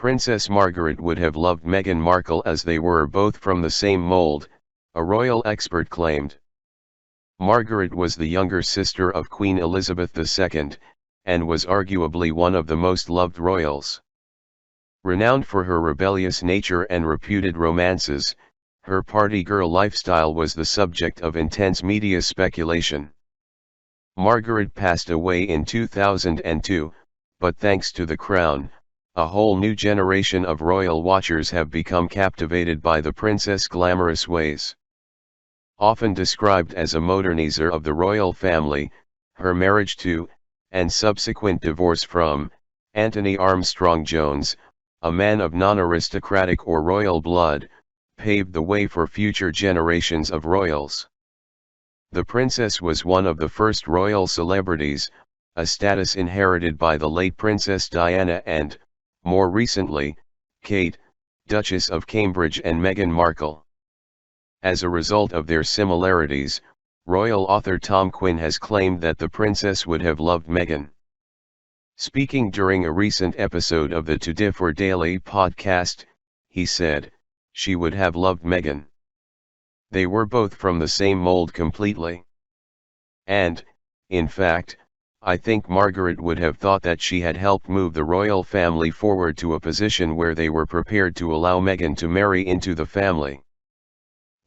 Princess Margaret would have loved Meghan Markle as they were both from the same mould, a royal expert claimed. Margaret was the younger sister of Queen Elizabeth II, and was arguably one of the most loved royals. Renowned for her rebellious nature and reputed romances, her party girl lifestyle was the subject of intense media speculation. Margaret passed away in 2002, but thanks to The Crown, a whole new generation of royal watchers have become captivated by the princess' glamorous ways. Often described as a modernizer of the royal family, her marriage to, and subsequent divorce from, Anthony Armstrong-Jones, a man of non-aristocratic or royal blood, paved the way for future generations of royals. The princess was one of the first royal celebrities, a status inherited by the late Princess Diana and, more recently, Kate, Duchess of Cambridge and Meghan Markle. As a result of their similarities, royal author Tom Quinn has claimed that the princess would have loved Meghan. Speaking during a recent episode of the To Differ Daily podcast, he said, "She would have loved Meghan. They were both from the same mold completely. And, in fact, I think Margaret would have thought that she had helped move the royal family forward to a position where they were prepared to allow Meghan to marry into the family.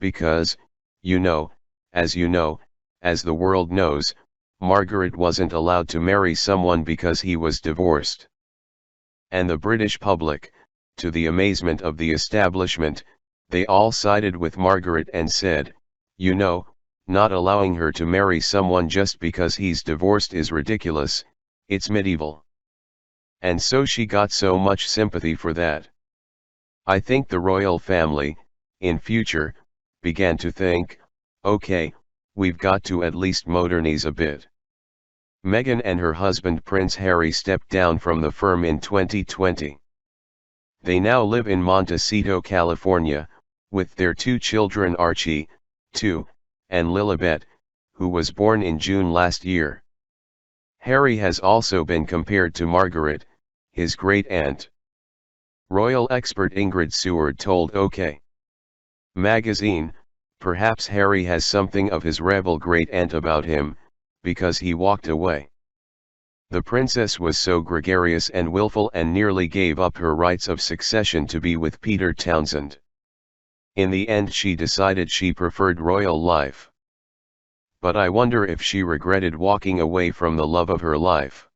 Because, as the world knows, Margaret wasn't allowed to marry someone because he was divorced. And the British public, to the amazement of the establishment, they all sided with Margaret and said, not allowing her to marry someone just because he's divorced is ridiculous, it's medieval. And so she got so much sympathy for that. I think the royal family, in future, began to think, okay, we've got to at least modernize a bit." Meghan and her husband Prince Harry stepped down from the firm in 2020. They now live in Montecito, California, with their 2 children Archie, 2, and Lilibet, who was born in June last year. Harry has also been compared to Margaret, his great-aunt. Royal expert Ingrid Seward told OK! Magazine, "Perhaps Harry has something of his rebel great-aunt about him, because he walked away. The princess was so gregarious and willful and nearly gave up her rights of succession to be with Peter Townsend. In the end she decided she preferred royal life. But I wonder if she regretted walking away from the love of her life."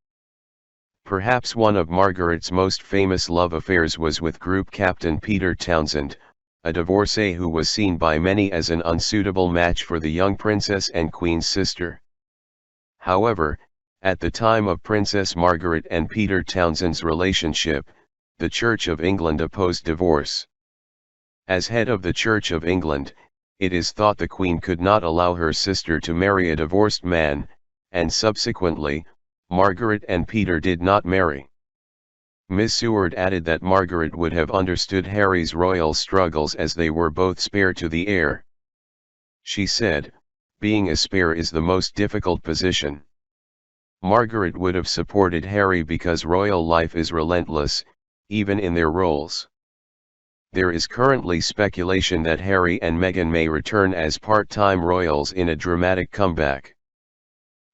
Perhaps one of Margaret's most famous love affairs was with group captain Peter Townsend, a divorcee who was seen by many as an unsuitable match for the young princess and Queen's sister. However, at the time of Princess Margaret and Peter Townsend's relationship, the Church of England opposed divorce. As head of the Church of England, it is thought the Queen could not allow her sister to marry a divorced man, and subsequently, Margaret and Peter did not marry. Ms. Seward added that Margaret would have understood Harry's royal struggles as they were both spare to the heir. She said, "Being a spare is the most difficult position. Margaret would have supported Harry because royal life is relentless, even in their roles." There is currently speculation that Harry and Meghan may return as part-time royals in a dramatic comeback.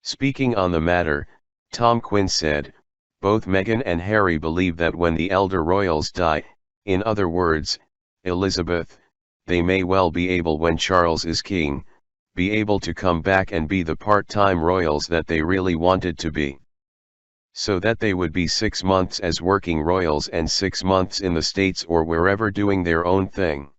Speaking on the matter, Tom Quinn said, "Both Meghan and Harry believe that when the elder royals die, in other words, Elizabeth, they may well be able, when Charles is king, be able to come back and be the part-time royals that they really wanted to be. So that they would be 6 months as working royals and 6 months in the States or wherever doing their own thing."